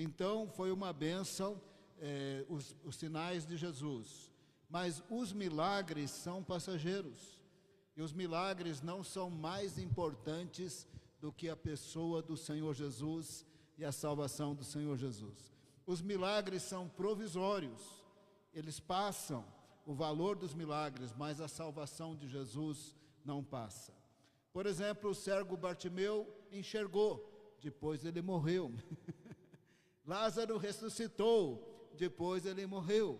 Então foi uma bênção os sinais de Jesus. Mas os milagres são passageiros. E os milagres não são mais importantes do que a pessoa do Senhor Jesus e a salvação do Senhor Jesus. Os milagres são provisórios. Eles passam, o valor dos milagres, mas a salvação de Jesus não passa. Por exemplo, o cego Bartimeu enxergou, depois ele morreu. Lázaro ressuscitou, depois ele morreu.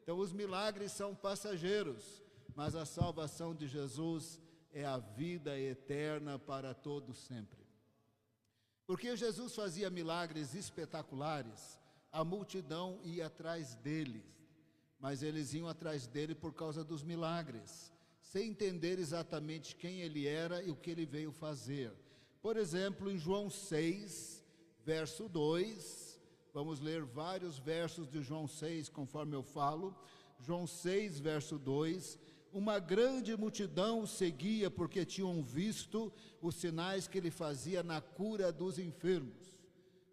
Então os milagres são passageiros, mas a salvação de Jesus é a vida eterna para todos sempre. Porque Jesus fazia milagres espetaculares, a multidão ia atrás dele, mas eles iam atrás dele por causa dos milagres, sem entender exatamente quem ele era e o que ele veio fazer. Por exemplo, em João 6, verso 2, vamos ler vários versos de João 6, conforme eu falo. João 6, verso 2, uma grande multidão o seguia porque tinham visto os sinais que ele fazia na cura dos enfermos.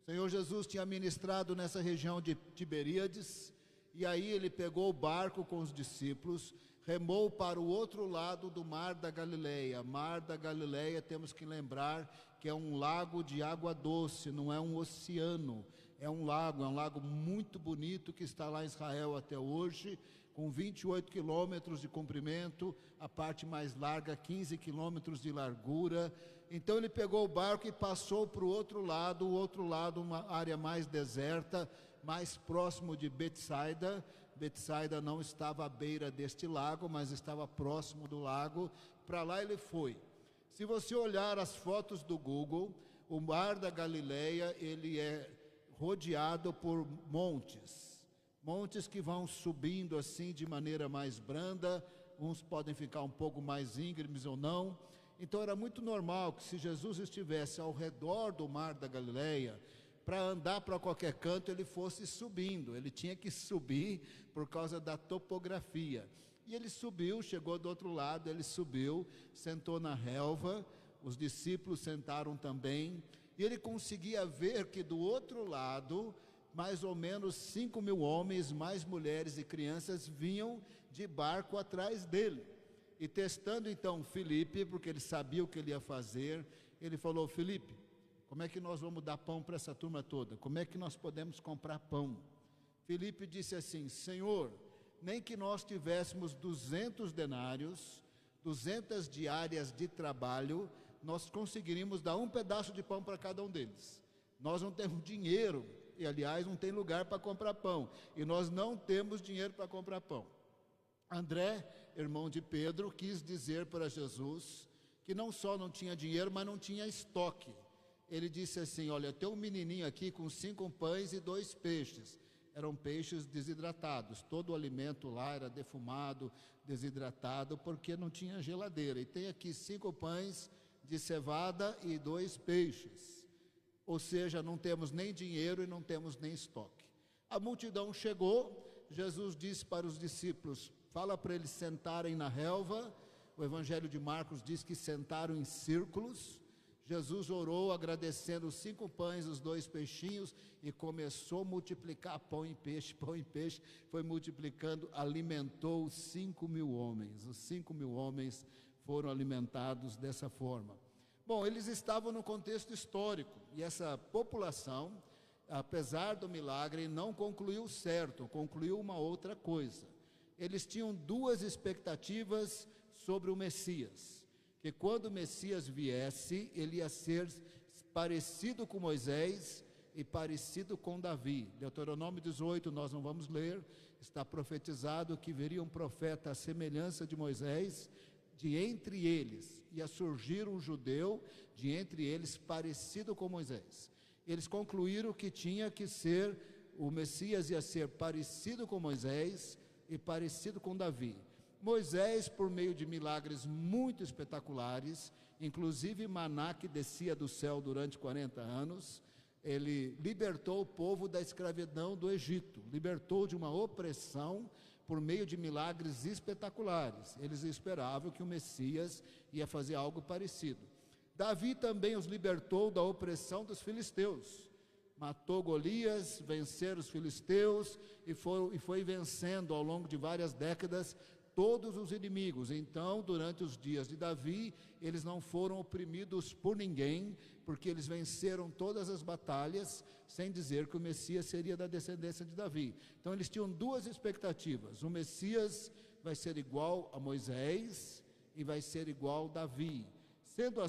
O Senhor Jesus tinha ministrado nessa região de Tiberíades, e aí ele pegou o barco com os discípulos, remou para o outro lado do Mar da Galileia. Mar da Galileia, temos que lembrar que é um lago de água doce, não é um oceano, é um lago muito bonito que está lá em Israel até hoje, com 28 quilômetros de comprimento, a parte mais larga 15 quilômetros de largura. Então ele pegou o barco e passou para o outro lado uma área mais deserta, mais próximo de Betsaida. Betsaida não estava à beira deste lago, mas estava próximo do lago. Para lá ele foi. Se você olhar as fotos do Google, o Mar da Galileia, ele é rodeado por montes que vão subindo assim de maneira mais branda, uns podem ficar um pouco mais íngremes ou não. Então era muito normal que, se Jesus estivesse ao redor do Mar da Galileia, para andar para qualquer canto ele fosse subindo, ele tinha que subir por causa da topografia. E ele subiu, chegou do outro lado, ele subiu, sentou na relva, os discípulos sentaram também, e ele conseguia ver que do outro lado, mais ou menos 5.000 homens, mais mulheres e crianças, vinham de barco atrás dele. E testando então Filipe, porque ele sabia o que ele ia fazer, ele falou: Filipe, como é que nós vamos dar pão para essa turma toda? Como é que nós podemos comprar pão? Filipe disse assim: Senhor, nem que nós tivéssemos 200 denários, 200 diárias de trabalho, nós conseguiríamos dar um pedaço de pão para cada um deles. Nós não temos dinheiro, e aliás não tem lugar para comprar pão, e nós não temos dinheiro para comprar pão. André, irmão de Pedro, quis dizer para Jesus que não só não tinha dinheiro, mas não tinha estoque. Ele disse assim: olha, tem um menininho aqui com 5 pães e 2 peixes. Eram peixes desidratados, todo o alimento lá era defumado, desidratado, porque não tinha geladeira. E tem aqui 5 pães de cevada e 2 peixes. Ou seja, não temos nem dinheiro e não temos nem estoque. A multidão chegou, Jesus disse para os discípulos: fala para eles sentarem na relva. O Evangelho de Marcos diz que sentaram em círculos. Jesus orou agradecendo os 5 pães, os 2 peixinhos, e começou a multiplicar pão e peixe, foi multiplicando, alimentou os 5.000 homens. Os 5.000 homens foram alimentados dessa forma. Bom, eles estavam no contexto histórico, e essa população, apesar do milagre, não concluiu certo, concluiu uma outra coisa. Eles tinham 2 expectativas sobre o Messias: que quando o Messias viesse, ele ia ser parecido com Moisés e parecido com Davi. Deuteronômio 18, nós não vamos ler, está profetizado que viria um profeta à semelhança de Moisés, de entre eles ia surgir um judeu, de entre eles parecido com Moisés. Eles concluíram que tinha que ser, o Messias ia ser parecido com Moisés e parecido com Davi. Moisés, por meio de milagres muito espetaculares, inclusive maná que descia do céu durante 40 anos, ele libertou o povo da escravidão do Egito, libertou de uma opressão por meio de milagres espetaculares. Eles esperavam que o Messias ia fazer algo parecido. Davi também os libertou da opressão dos filisteus. matou Golias, venceram os filisteus e foi vencendo ao longo de várias décadas todos os inimigos. Então, durante os dias de Davi, eles não foram oprimidos por ninguém, porque eles venceram todas as batalhas, sem dizer que o Messias seria da descendência de Davi. Então, eles tinham duas expectativas: o Messias vai ser igual a Moisés e vai ser igual a Davi. Sendo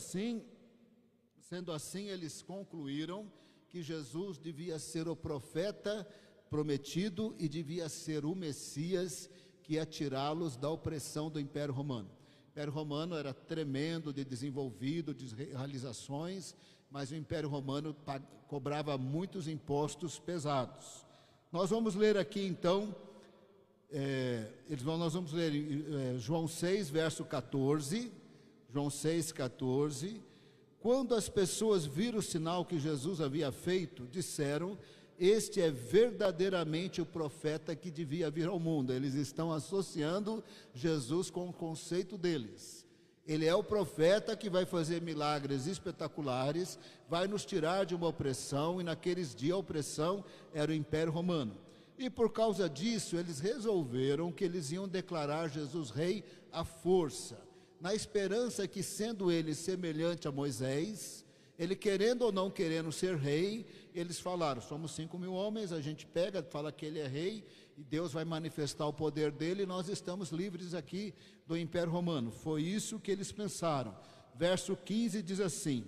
assim, eles concluíram que Jesus devia ser o profeta prometido e devia ser o Messias que ia tirá-los da opressão do Império Romano. O Império Romano era tremendo, de desenvolvido, de realizações, mas o Império Romano cobrava muitos impostos pesados. Nós vamos ler aqui então, nós vamos ler João 6, verso 14, João 6, 14. Quando as pessoas viram o sinal que Jesus havia feito, disseram: este é verdadeiramente o profeta que devia vir ao mundo. Eles estão associando Jesus com o conceito deles. Ele é o profeta que vai fazer milagres espetaculares, vai nos tirar de uma opressão, e naqueles dias a opressão era o Império Romano. E por causa disso, eles resolveram que eles iam declarar Jesus rei à força, na esperança que, sendo ele semelhante a Moisés, ele querendo ou não querendo ser rei, eles falaram: somos 5.000 homens, a gente pega, fala que ele é rei, e Deus vai manifestar o poder dele, e nós estamos livres aqui do Império Romano. Foi isso que eles pensaram. Verso 15 diz assim: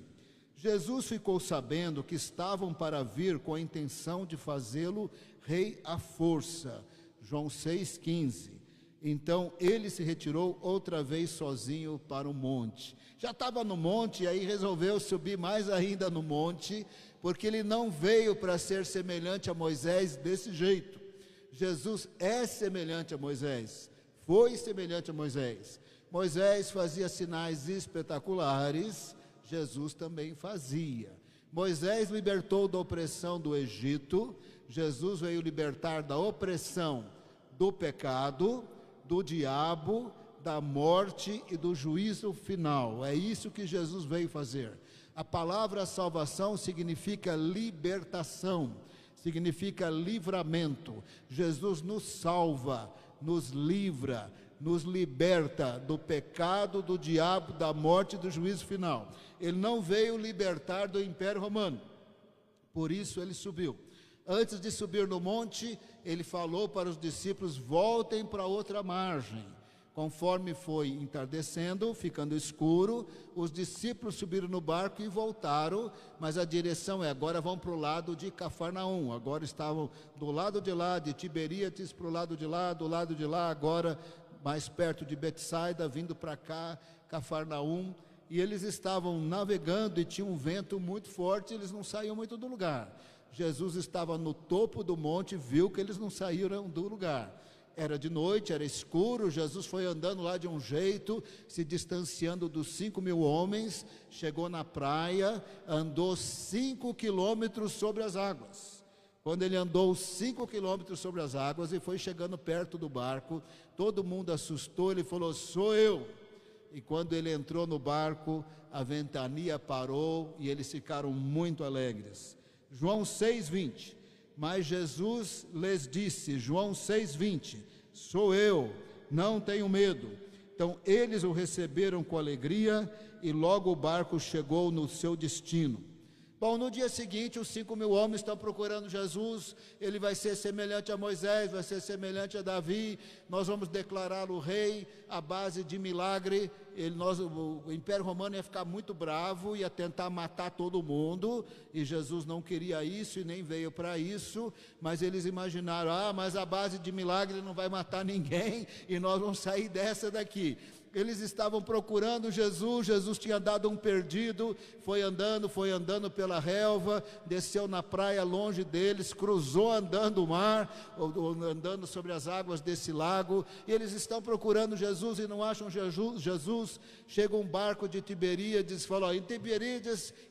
Jesus ficou sabendo que estavam para vir com a intenção de fazê-lo rei à força. João 6,15. Então ele se retirou outra vez sozinho para o monte. Já estava no monte, e aí resolveu subir mais ainda no monte, porque ele não veio para ser semelhante a Moisés desse jeito. Jesus é semelhante a Moisés, foi semelhante a Moisés. Moisés fazia sinais espetaculares, Jesus também fazia. Moisés libertou da opressão do Egito, Jesus veio libertar da opressão do pecado, do diabo, da morte e do juízo final. É isso que Jesus veio fazer. A palavra salvação significa libertação, significa livramento. Jesus nos salva, nos livra, nos liberta do pecado, do diabo, da morte e do juízo final. Ele não veio libertar do Império Romano, por isso ele subiu. Antes de subir no monte, ele falou para os discípulos: voltem para outra margem. Conforme foi entardecendo, ficando escuro, os discípulos subiram no barco e voltaram, mas a direção agora vão para o lado de Cafarnaum. Agora estavam do lado de lá, de Tiberíades, para o lado de lá, do lado de lá, agora mais perto de Betsaida, vindo para cá, Cafarnaum. E eles estavam navegando e tinha um vento muito forte, eles não saíam muito do lugar. Jesus estava no topo do monte, viu que eles não saíram do lugar. Era de noite, era escuro, Jesus foi andando lá de um jeito, se distanciando dos 5.000 homens, chegou na praia, andou 5 quilômetros sobre as águas. Quando ele andou 5 quilômetros sobre as águas e foi chegando perto do barco, todo mundo assustou, ele falou: sou eu. E quando ele entrou no barco, a ventania parou e eles ficaram muito alegres. João 6,20. Mas Jesus lhes disse, João 6,20, sou eu, não tenho medo. Então eles o receberam com alegria e logo o barco chegou no seu destino. Bom, no dia seguinte, os 5.000 homens estão procurando Jesus. Ele vai ser semelhante a Moisés, vai ser semelhante a Davi. Nós vamos declará-lo rei à base de milagre. O Império Romano ia ficar muito bravo, ia tentar matar todo mundo, e Jesus não queria isso e nem veio para isso. Mas eles imaginaram: mas a base de milagre não vai matar ninguém e nós vamos sair dessa daqui. Eles estavam procurando Jesus, Jesus tinha dado um perdido, foi andando pela relva, desceu na praia longe deles, cruzou andando o mar, andando sobre as águas desse lago, e eles estão procurando Jesus e não acham Jesus. Chega um barco de Tiberíades, fala: em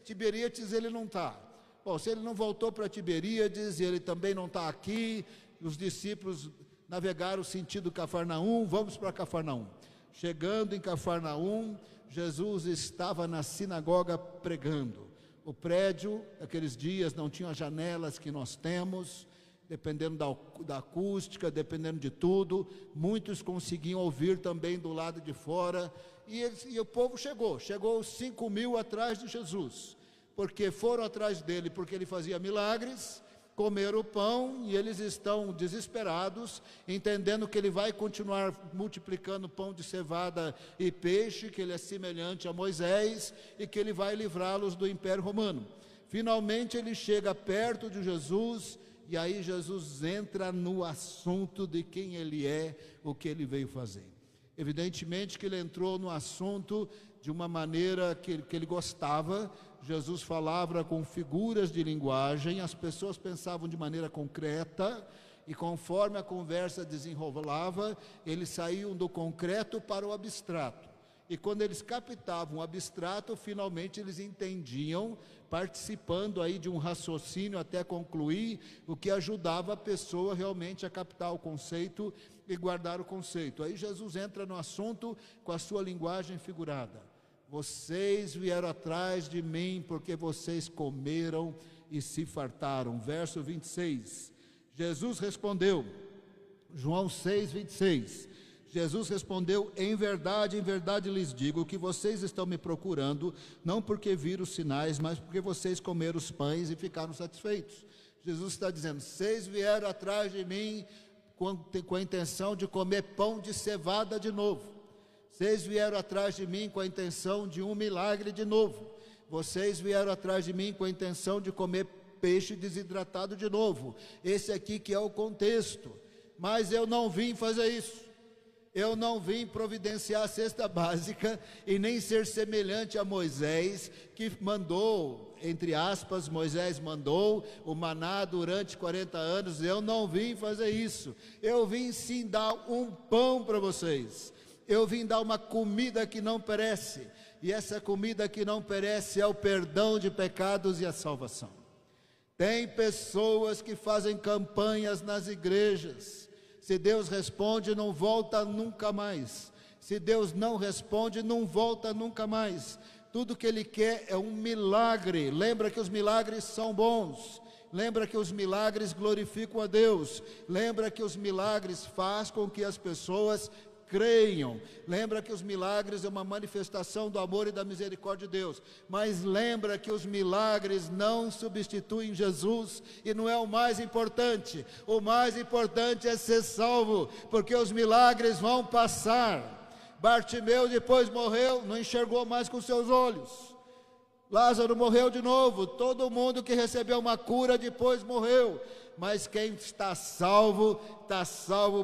Tiberíades ele não está. Bom, se ele não voltou para Tiberíades e ele também não está aqui, os discípulos navegaram sentido Cafarnaum, vamos para Cafarnaum. Chegando em Cafarnaum, Jesus estava na sinagoga pregando. O prédio, aqueles dias, não tinha as janelas que nós temos, dependendo da acústica, dependendo de tudo. Muitos conseguiam ouvir também do lado de fora. E o povo chegou 5.000 atrás de Jesus, porque foram atrás dele, porque ele fazia milagres, comeram o pão, e eles estão desesperados, entendendo que ele vai continuar multiplicando pão de cevada e peixe, que ele é semelhante a Moisés, e que ele vai livrá-los do Império Romano. Finalmente ele chega perto de Jesus, e aí Jesus entra no assunto de quem ele é, o que ele veio fazer. Evidentemente que ele entrou no assunto de uma maneira que ele gostava. Jesus falava com figuras de linguagem, as pessoas pensavam de maneira concreta, e conforme a conversa desenrolava, eles saíam do concreto para o abstrato. E quando eles captavam o abstrato, finalmente eles entendiam, participando aí de um raciocínio até concluir, o que ajudava a pessoa realmente a captar o conceito e guardar o conceito. Aí Jesus entra no assunto com a sua linguagem figurada. Vocês vieram atrás de mim porque vocês comeram e se fartaram. Verso 26. Jesus respondeu, João 6, 26. Jesus respondeu, em verdade lhes digo que vocês estão me procurando, não porque viram os sinais, mas porque vocês comeram os pães e ficaram satisfeitos. Jesus está dizendo, vocês vieram atrás de mim com a intenção de comer pão de cevada de novo. Vocês vieram atrás de mim com a intenção de um milagre de novo. Vocês vieram atrás de mim com a intenção de comer peixe desidratado de novo. Esse aqui que é o contexto. Mas eu não vim fazer isso. Eu não vim providenciar a cesta básica e nem ser semelhante a Moisés, que mandou, entre aspas, Moisés mandou o maná durante 40 anos. Eu não vim fazer isso. Eu vim sim dar um pão para vocês. Eu vim dar uma comida que não perece, e essa comida que não perece é o perdão de pecados e a salvação. Tem pessoas que fazem campanhas nas igrejas, se Deus responde, não volta nunca mais. Se Deus não responde, não volta nunca mais. Tudo que Ele quer é um milagre. Lembra que os milagres são bons. Lembra que os milagres glorificam a Deus. Lembra que os milagres fazem com que as pessoas creiam. Lembra que os milagres é uma manifestação do amor e da misericórdia de Deus. Mas lembra que os milagres não substituem Jesus, e não é o mais importante. O mais importante é ser salvo, porque os milagres vão passar. Bartimeu depois morreu, não enxergou mais com seus olhos. Lázaro morreu de novo. Todo mundo que recebeu uma cura depois morreu. Mas quem está salvo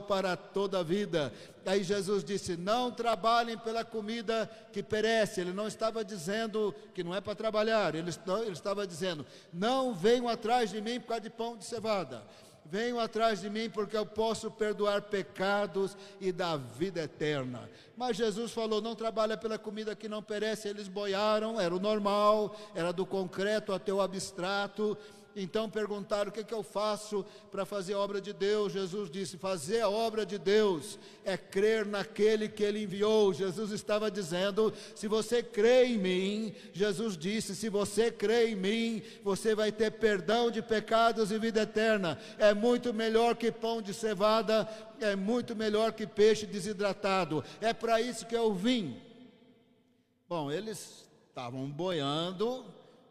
para toda a vida. Aí Jesus disse, não trabalhem pela comida que perece. Ele não estava dizendo que não é para trabalhar, ele estava dizendo, não venham atrás de mim por causa de pão de cevada. Venham atrás de mim porque eu posso perdoar pecados e dar vida eterna. Mas Jesus falou, não trabalha pela comida que não perece. Eles boiaram, era o normal, era do concreto até o abstrato. Então perguntaram, o que eu faço para fazer a obra de Deus? Jesus disse, fazer a obra de Deus é crer naquele que Ele enviou. Jesus estava dizendo, se você crê em mim, Jesus disse, se você crê em mim, você vai ter perdão de pecados e vida eterna. É muito melhor que pão de cevada, é muito melhor que peixe desidratado. É para isso que eu vim. Bom, eles estavam boiando,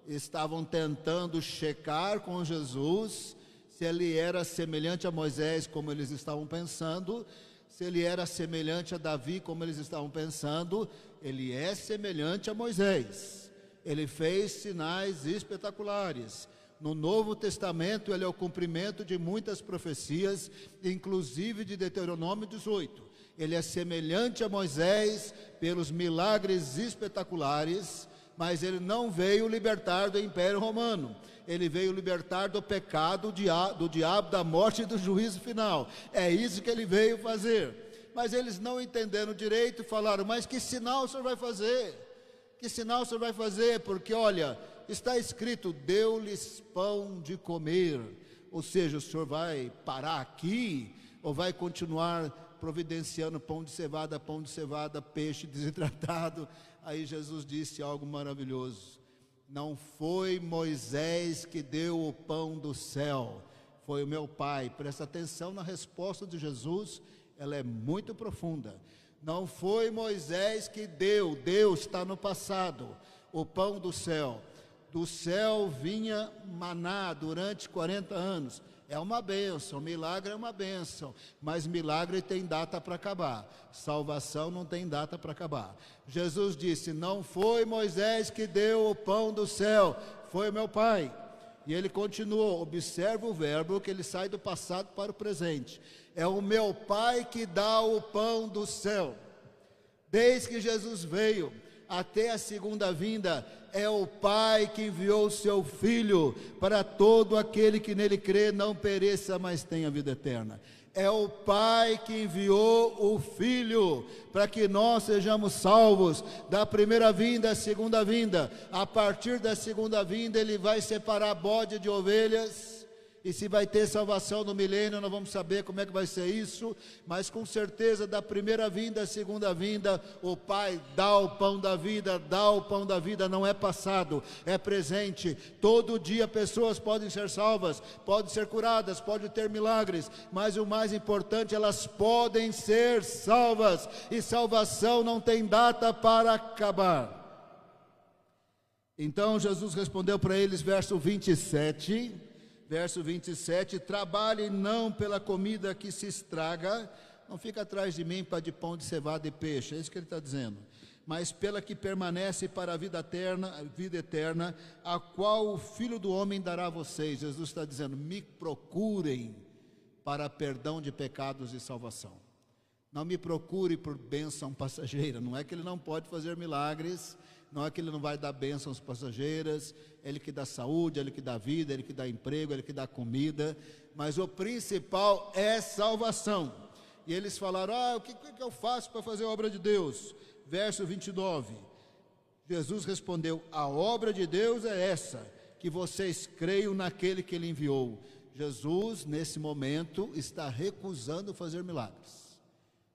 estavam tentando checar com Jesus se ele era semelhante a Moisés, como eles estavam pensando, se ele era semelhante a Davi, como eles estavam pensando. Ele é semelhante a Moisés, ele fez sinais espetaculares. No Novo Testamento ele é o cumprimento de muitas profecias, inclusive de Deuteronômio 18. Ele é semelhante a Moisés pelos milagres espetaculares, mas ele não veio libertar do Império Romano. Ele veio libertar do pecado, do diabo, da morte e do juízo final. É isso que ele veio fazer. Mas eles não entenderam direito e falaram, mas que sinal o senhor vai fazer? Que sinal o senhor vai fazer? Porque olha, está escrito, deu-lhes pão de comer. Ou seja, o senhor vai parar aqui ou vai continuar providenciando pão de cevada, peixe desidratado? Aí Jesus disse algo maravilhoso, não foi Moisés que deu o pão do céu, foi o meu Pai. Presta atenção na resposta de Jesus, ela é muito profunda. Não foi Moisés que deu, Deus está no passado, o pão do céu. Do céu vinha maná durante 40 anos. É uma bênção, milagre é uma bênção, mas milagre tem data para acabar, salvação não tem data para acabar. Jesus disse, não foi Moisés que deu o pão do céu, foi o meu Pai. E ele continuou, observa o verbo que ele sai do passado para o presente. É o meu Pai que dá o pão do céu. Desde que Jesus veio até a segunda vinda, é o Pai que enviou o seu Filho para todo aquele que nele crê não pereça, mas tenha vida eterna. É o Pai que enviou o Filho para que nós sejamos salvos da primeira vinda à segunda vinda. A partir da segunda vinda ele vai separar bode de ovelhas. E se vai ter salvação no milênio, nós vamos saber como é que vai ser isso, mas com certeza da primeira vinda à segunda vinda, o Pai dá o pão da vida, não é passado, é presente. Todo dia pessoas podem ser salvas, podem ser curadas, podem ter milagres, mas o mais importante, elas podem ser salvas, e salvação não tem data para acabar. Então Jesus respondeu para eles, verso 27, trabalhe não pela comida que se estraga, não fica atrás de mim para de pão de cevada e peixe, é isso que ele está dizendo, mas pela que permanece para a vida eterna, a qual o Filho do Homem dará a vocês. Jesus está dizendo, me procurem para perdão de pecados e salvação. Não me procure por bênção passageira, não é que ele não pode fazer milagres, não é que ele não vai dar bênçãos passageiras, ele que dá saúde, ele que dá vida, ele que dá emprego, ele que dá comida, mas o principal é salvação. E eles falaram, o que eu faço para fazer a obra de Deus? Verso 29, Jesus respondeu, a obra de Deus é essa, que vocês creiam naquele que ele enviou. Jesus, nesse momento, está recusando fazer milagres.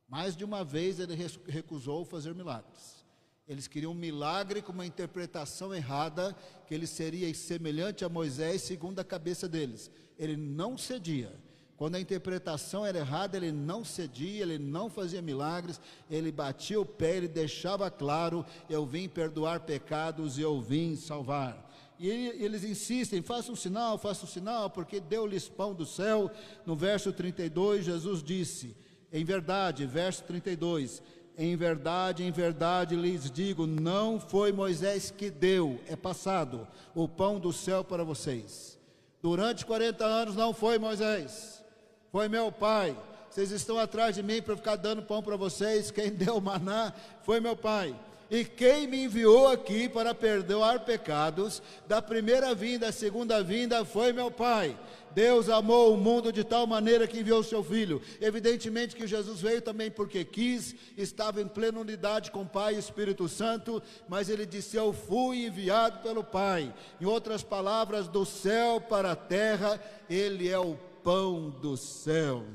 Mais de uma vez ele recusou fazer milagres. Eles queriam um milagre com uma interpretação errada, que ele seria semelhante a Moisés segundo a cabeça deles. Ele não cedia. Quando a interpretação era errada, ele não cedia, ele não fazia milagres, ele batia o pé, ele deixava claro, eu vim perdoar pecados e eu vim salvar. E eles insistem, faça um sinal, porque deu-lhes pão do céu. No verso 32, Jesus disse, em verdade, verso 32, em verdade lhes digo, não foi Moisés que deu, é passado, o pão do céu para vocês. Durante 40 anos não foi Moisés, foi meu Pai. Vocês estão atrás de mim para ficar dando pão para vocês, quem deu o maná foi meu Pai. E quem me enviou aqui para perdoar pecados, da primeira vinda à segunda vinda, foi meu Pai. Deus amou o mundo de tal maneira que enviou o seu Filho. Evidentemente que Jesus veio também porque quis, estava em plena unidade com o Pai e o Espírito Santo, mas ele disse, eu fui enviado pelo Pai. Em outras palavras, do céu para a terra, ele é o pão do céu.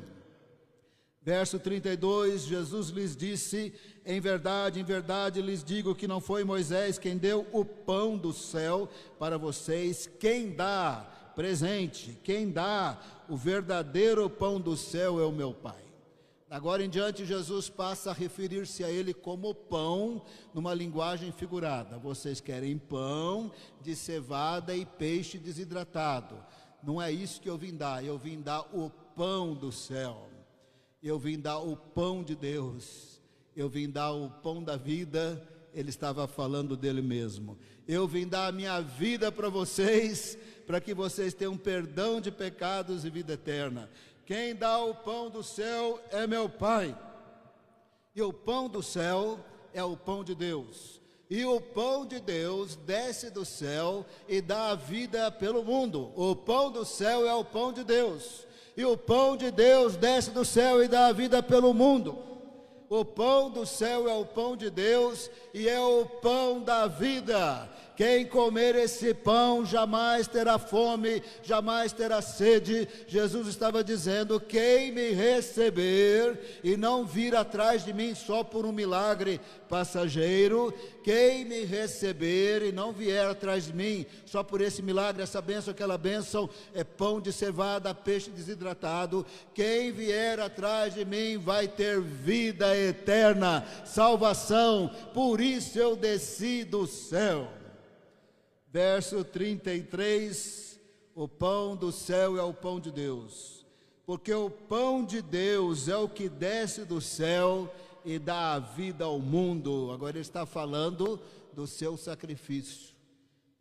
Verso 32, Jesus lhes disse, em verdade lhes digo que não foi Moisés quem deu o pão do céu para vocês, quem dá presente, quem dá o verdadeiro pão do céu é o meu Pai. Agora em diante Jesus passa a referir-se a ele como pão, numa linguagem figurada. Vocês querem pão de cevada e peixe desidratado. Não é isso que eu vim dar o pão do céu. Eu vim dar o pão de Deus, eu vim dar o pão da vida, ele estava falando dele mesmo. Eu vim dar a minha vida para vocês, para que vocês tenham perdão de pecados e vida eterna. Quem dá o pão do céu é meu Pai, e o pão do céu é o pão de Deus. E o pão de Deus desce do céu e dá a vida pelo mundo. O pão do céu é o pão de Deus. E o pão de Deus desce do céu e dá a vida pelo mundo. O pão do céu é o pão de Deus e é o pão da vida. quem comer esse pão jamais terá fome, jamais terá sede. Jesus estava dizendo: quem me receber e não vir atrás de mim só por um milagre passageiro, quem me receber e não vier atrás de mim só por esse milagre, essa bênção, aquela bênção, é pão de cevada, peixe desidratado, quem vier atrás de mim vai ter vida eterna, salvação. Por isso eu desci do céu. Verso 33, o pão do céu é o pão de Deus, porque o pão de Deus é o que desce do céu e dá a vida ao mundo. Agora ele está falando do seu sacrifício.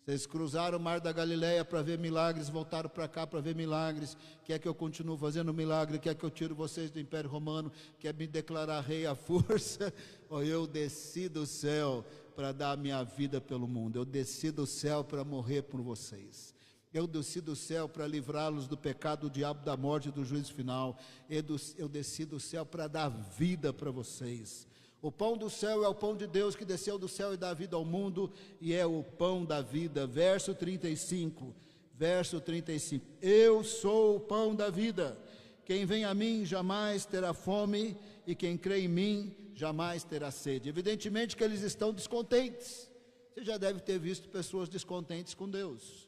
Vocês cruzaram o mar da Galileia para ver milagres, voltaram para cá para ver milagres. Quer que eu continue fazendo milagre? Quer que eu tire vocês do Império Romano? Quer me declarar rei à força? Ou eu desci do céu para dar a minha vida pelo mundo. Eu desci do céu para morrer por vocês. Eu desci do céu para livrá-los do pecado, do diabo, da morte e do juízo final. Eu desci do céu para dar vida para vocês. O pão do céu é o pão de Deus que desceu do céu e dá vida ao mundo, e é o pão da vida. Verso 35, eu sou o pão da vida. Quem vem a mim jamais terá fome, e quem crê em mim jamais terá sede. Evidentemente que eles estão descontentes. Você já deve ter visto pessoas descontentes com Deus.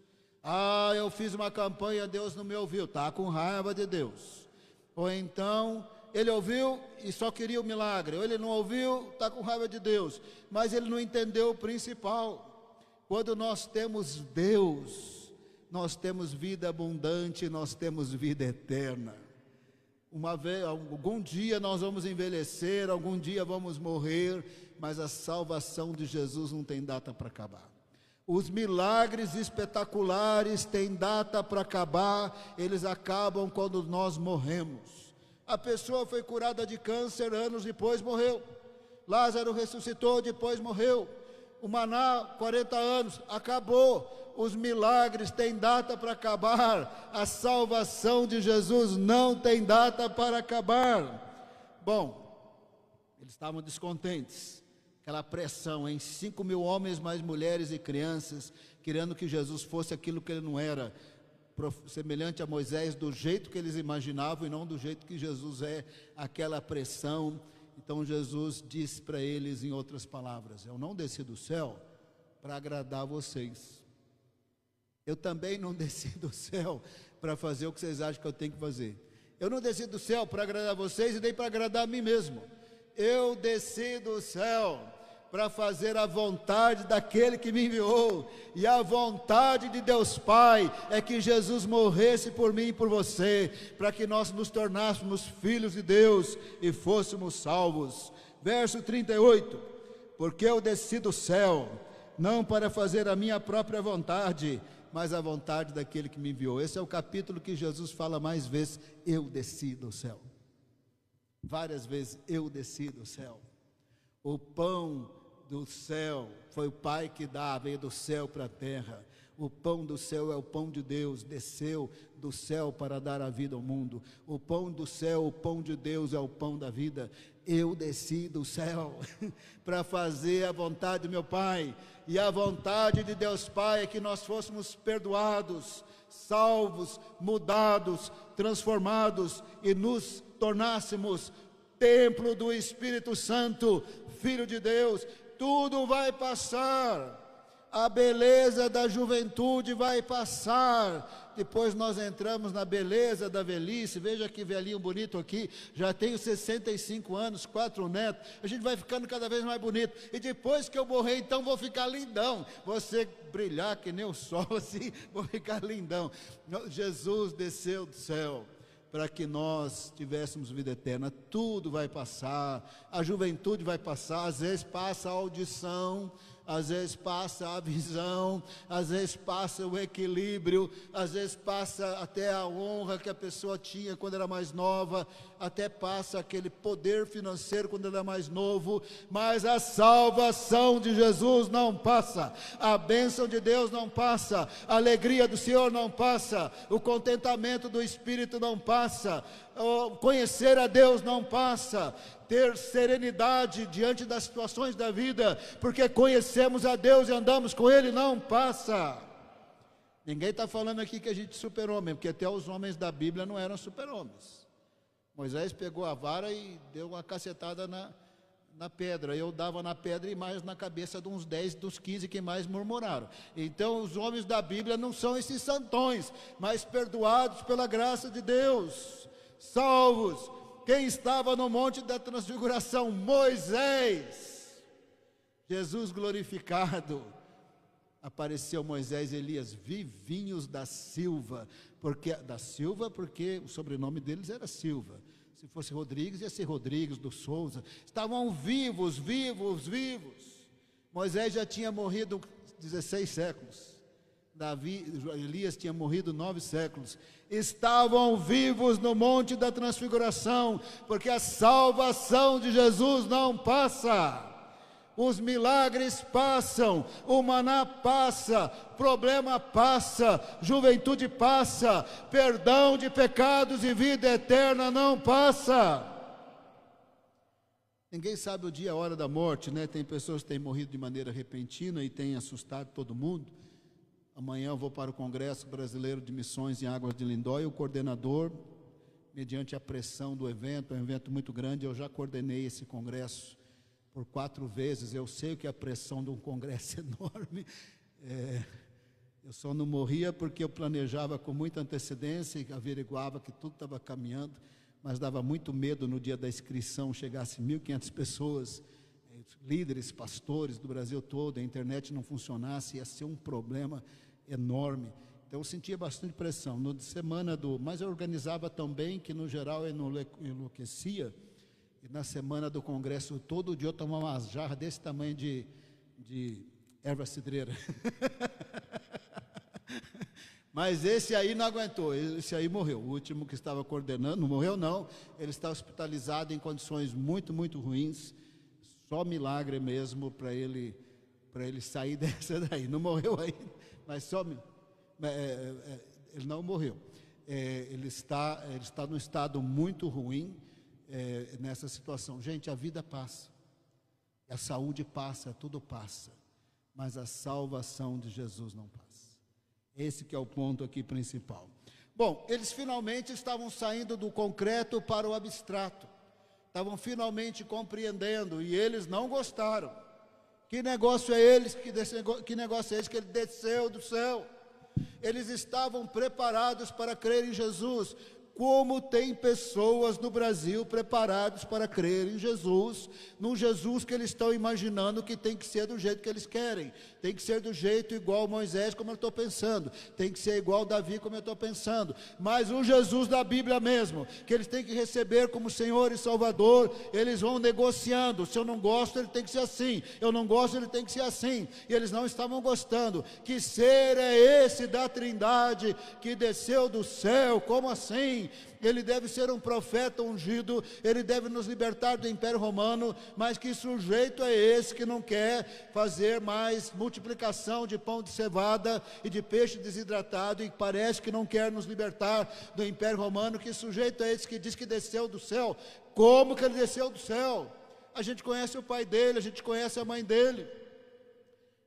Eu fiz uma campanha, Deus não me ouviu, está com raiva de Deus. Ou então, ele ouviu e só queria o milagre. Ou ele não ouviu, está com raiva de Deus. Mas ele não entendeu o principal. Quando nós temos Deus, nós temos vida abundante, nós temos vida eterna. Algum dia nós vamos envelhecer, algum dia vamos morrer, mas a salvação de Jesus não tem data para acabar. Os milagres espetaculares têm data para acabar, eles acabam quando nós morremos. A pessoa foi curada de câncer, anos depois morreu. Lázaro ressuscitou, depois morreu. O maná, 40 anos, acabou. Os milagres têm data para acabar, a salvação de Jesus não tem data para acabar. Bom, eles estavam descontentes, aquela pressão em 5.000 homens, mais mulheres e crianças, querendo que Jesus fosse aquilo que ele não era, semelhante a Moisés, do jeito que eles imaginavam e não do jeito que Jesus é, aquela pressão. Então Jesus disse para eles, em outras palavras: eu não desci do céu para agradar vocês. Eu também não desci do céu para fazer o que vocês acham que eu tenho que fazer. Eu não desci do céu para agradar vocês e nem para agradar a mim mesmo. Eu desci do céu para fazer a vontade daquele que me enviou. E a vontade de Deus Pai é que Jesus morresse por mim e por você, para que nós nos tornássemos filhos de Deus e fôssemos salvos. Verso 38, porque eu desci do céu, não para fazer a minha própria vontade, mas a vontade daquele que me enviou. Esse é o capítulo que Jesus fala mais vezes: eu desci do céu. Várias vezes, eu desci do céu. O pão do céu foi o Pai que dá, veio do céu para a terra. O pão do céu é o pão de Deus, desceu do céu para dar a vida ao mundo. O pão do céu, o pão de Deus é o pão da vida. Eu desci do céu para fazer a vontade do meu Pai. E a vontade de Deus Pai é que nós fôssemos perdoados, salvos, mudados, transformados e nos tornássemos templo do Espírito Santo, Filho de Deus. Tudo vai passar. A beleza da juventude vai passar, depois nós entramos na beleza da velhice. Veja que velhinho bonito aqui, já tenho 65 anos, 4 netos, a gente vai ficando cada vez mais bonito, e depois que eu morrer, então vou ficar lindão, você brilhar que nem o sol assim, vou ficar lindão. Jesus desceu do céu para que nós tivéssemos vida eterna. Tudo vai passar, a juventude vai passar, às vezes passa a audição, às vezes passa a visão, às vezes passa o equilíbrio, às vezes passa até a honra que a pessoa tinha quando era mais nova, até passa aquele poder financeiro quando era mais novo, mas a salvação de Jesus não passa, a bênção de Deus não passa, a alegria do Senhor não passa, o contentamento do Espírito não passa, conhecer a Deus não passa, ter serenidade diante das situações da vida, porque conhecer conhecemos a Deus e andamos com Ele, não passa. Ninguém está falando aqui que a gente é super-homem, porque até os homens da Bíblia não eram super-homens. Moisés pegou a vara e deu uma cacetada na pedra. Eu dava na pedra e mais na cabeça de uns 10, dos 15 que mais murmuraram. Então os homens da Bíblia não são esses santões, mas perdoados pela graça de Deus, salvos. Quem estava no monte da transfiguração? Moisés. Jesus glorificado. Apareceu Moisés e Elias, vivinhos da Silva, porque o sobrenome deles era Silva. Se fosse Rodrigues, ia ser Rodrigues do Souza. Estavam vivos. Moisés já tinha morrido 16 séculos. Elias tinha morrido 9 séculos. Estavam vivos no monte da transfiguração, porque a salvação de Jesus não passa. Os milagres passam, o maná passa, problema passa, juventude passa, perdão de pecados e vida eterna não passa. Ninguém sabe o dia e a hora da morte, né? Tem pessoas que têm morrido de maneira repentina e têm assustado todo mundo. Amanhã eu vou para o Congresso Brasileiro de Missões em Águas de Lindóia. O coordenador, mediante a pressão do evento, é um evento muito grande, eu já coordenei esse congresso por 4 vezes. Eu sei o que é a pressão de um congresso enorme. Eu só não morria porque eu planejava com muita antecedência e averiguava que tudo estava caminhando, mas dava muito medo no dia da inscrição, chegasse 1.500 pessoas, líderes, pastores do Brasil todo, a internet não funcionasse, ia ser um problema enorme. Então eu sentia bastante pressão. Mas eu organizava tão bem que no geral eu enlouquecia. E na semana do congresso, todo dia eu tomava uma jarra desse tamanho de erva cidreira. Mas esse aí não aguentou, esse aí morreu. O último que estava coordenando, não morreu não, ele está hospitalizado em condições muito, muito ruins. Só milagre mesmo para ele sair dessa daí. Não morreu ainda, mas ele não morreu. Ele está num estado muito ruim. Nessa situação, gente, a vida passa, a saúde passa, tudo passa, mas a salvação de Jesus não passa. Esse que é o ponto aqui principal. Bom, eles finalmente estavam saindo do concreto para o abstrato, estavam finalmente compreendendo, e eles não gostaram. Que negócio é esse que ele desceu do céu? Eles estavam preparados para crer em Jesus. Como tem pessoas no Brasil preparadas para crer em Jesus, num Jesus que eles estão imaginando que tem que ser do jeito que eles querem, tem que ser do jeito igual Moisés, como eu estou pensando, tem que ser igual Davi, como eu estou pensando, mas o Jesus da Bíblia mesmo, que eles têm que receber como Senhor e Salvador, eles vão negociando. Se eu não gosto, ele tem que ser assim, eu não gosto, ele tem que ser assim, e eles não estavam gostando. Que ser é esse da Trindade que desceu do céu? Como assim? Ele deve ser um profeta ungido, ele deve nos libertar do Império Romano, mas que sujeito é esse que não quer fazer mais multiplicação de pão de cevada e de peixe desidratado, e parece que não quer nos libertar do Império Romano? Que sujeito é esse que diz que desceu do céu? Como que ele desceu do céu? A gente conhece o pai dele, a gente conhece a mãe dele.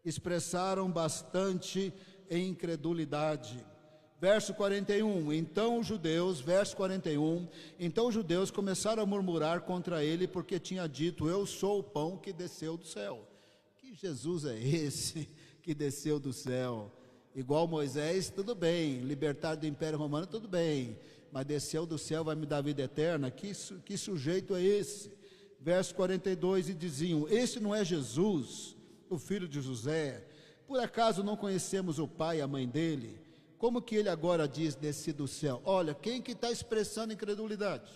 Expressaram bastante incredulidade. Verso 41, então os judeus começaram a murmurar contra ele, porque tinha dito: eu sou o pão que desceu do céu. Que Jesus é esse que desceu do céu? Igual Moisés, tudo bem, libertar do Império Romano, tudo bem, mas desceu do céu, vai me dar vida eterna? Que sujeito é esse? Verso 42, e diziam: este não é Jesus, o filho de José? Por acaso não conhecemos o pai e a mãe dele? Como que ele agora diz desci do céu? Olha, quem que está expressando incredulidade?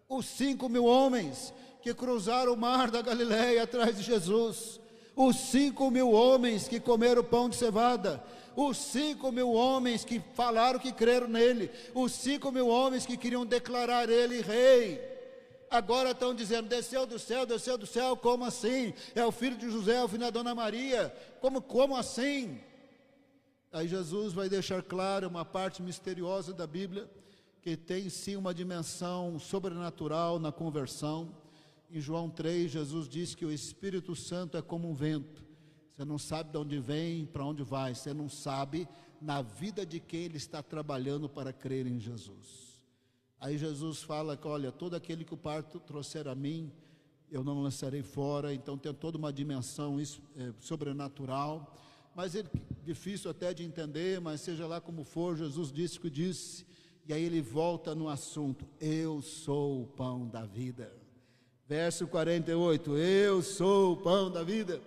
Os 5.000 homens que cruzaram o mar da Galileia atrás de Jesus. Os 5.000 homens que comeram pão de cevada. Os 5.000 homens que falaram que creram nele. Os 5.000 homens que queriam declarar ele rei. Agora estão dizendo: desceu do céu, como assim? É o filho de José, é o filho da Dona Maria. Como assim? Aí Jesus vai deixar claro uma parte misteriosa da Bíblia, que tem sim uma dimensão sobrenatural na conversão. Em João 3, Jesus diz que o Espírito Santo é como um vento. Você não sabe de onde vem, para onde vai. Você não sabe na vida de quem ele está trabalhando para crer em Jesus. Aí Jesus fala que, olha, todo aquele que o Pai trouxer a mim, eu não lançarei fora. Então tem toda uma dimensão sobrenatural. Mas é difícil até de entender, mas seja lá como for, Jesus disse o que disse. E aí ele volta no assunto: eu sou o pão da vida. Verso 48, eu sou o pão da vida.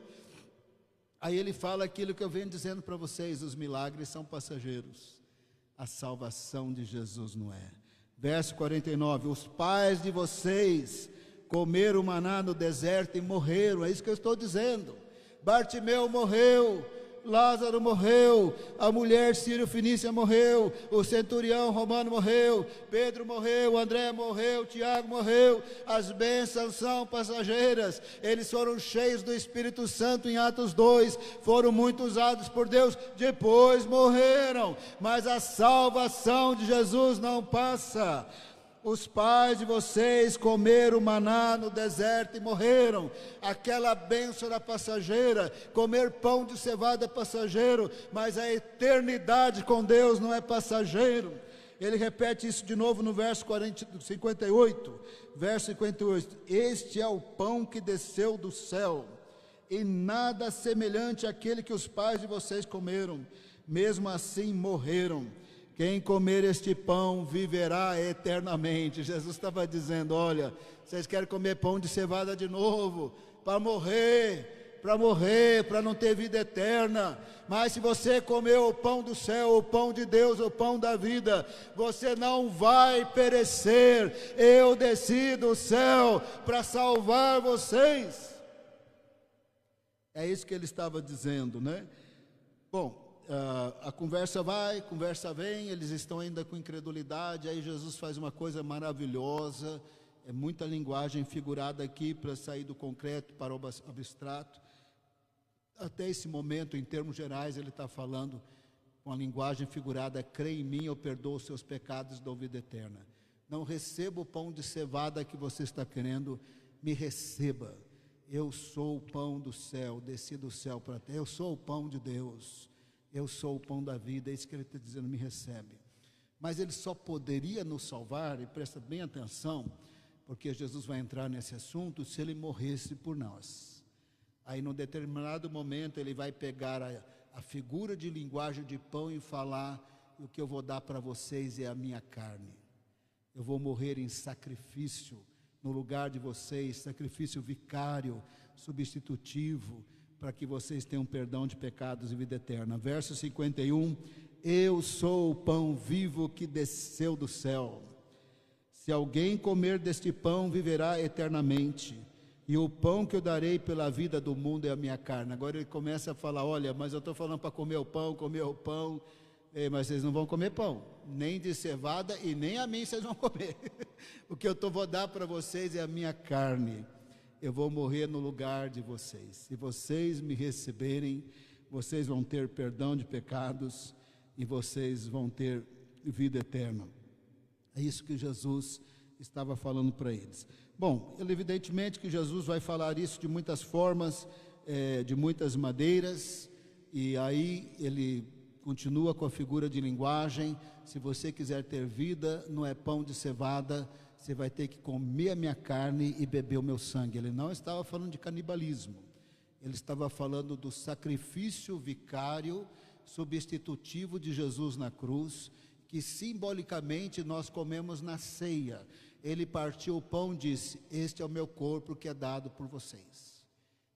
Aí ele fala aquilo que eu venho dizendo para vocês: os milagres são passageiros, a salvação de Jesus não é. Verso 49, os pais de vocês comeram maná no deserto e morreram. É isso que eu estou dizendo. Bartimeu morreu, Lázaro morreu, a mulher sírio-fenícia morreu, o centurião romano morreu, Pedro morreu, André morreu, Tiago morreu. As bênçãos são passageiras. Eles foram cheios do Espírito Santo em Atos 2, foram muito usados por Deus, depois morreram, mas a salvação de Jesus não passa. Os pais de vocês comeram maná no deserto e morreram. Aquela bênção era passageira, comer pão de cevada é passageiro, mas a eternidade com Deus não é passageiro. Ele repete isso de novo no verso 58, verso 58, este é o pão que desceu do céu, e nada semelhante àquele que os pais de vocês comeram, mesmo assim morreram. Quem comer este pão viverá eternamente. Jesus estava dizendo: olha, vocês querem comer pão de cevada de novo, para morrer, para não ter vida eterna. Mas se você comer o pão do céu, o pão de Deus, o pão da vida, você não vai perecer. Eu desci do céu para salvar vocês. É isso que ele estava dizendo, né? Bom, a conversa vai, conversa vem, eles estão ainda com incredulidade. Aí Jesus faz uma coisa maravilhosa, é muita linguagem figurada aqui para sair do concreto para o abstrato. Até esse momento, em termos gerais, ele está falando com a linguagem figurada: crê em mim, eu perdoo os seus pecados e dou vida eterna. Não receba o pão de cevada que você está querendo, me receba. Eu sou o pão do céu, desci do céu para a terra, eu sou o pão de Deus. Eu sou o pão da vida. É isso que ele está dizendo: me recebe. Mas ele só poderia nos salvar, e presta bem atenção, porque Jesus vai entrar nesse assunto, se ele morresse por nós. Aí num determinado momento ele vai pegar a figura de linguagem de pão e falar: o que eu vou dar para vocês é a minha carne. Eu vou morrer em sacrifício no lugar de vocês, sacrifício vicário, substitutivo, para que vocês tenham perdão de pecados e vida eterna. Verso 51, eu sou o pão vivo que desceu do céu. Se alguém comer deste pão, viverá eternamente. E o pão que eu darei pela vida do mundo é a minha carne. Agora ele começa a falar: olha, mas eu estou falando para comer o pão, mas vocês não vão comer pão, nem de cevada e nem a mim vocês vão comer. O que eu vou dar para vocês é a minha carne. Eu vou morrer no lugar de vocês. Se vocês me receberem, vocês vão ter perdão de pecados e vocês vão ter vida eterna. É isso que Jesus estava falando para eles. Bom, evidentemente que Jesus vai falar isso de muitas formas, de muitas maneiras, e aí ele continua com a figura de linguagem: se você quiser ter vida, não é pão de cevada, você vai ter que comer a minha carne e beber o meu sangue. Ele não estava falando de canibalismo, ele estava falando do sacrifício vicário, substitutivo de Jesus na cruz, que simbolicamente nós comemos na ceia. Ele partiu o pão e disse: este é o meu corpo que é dado por vocês.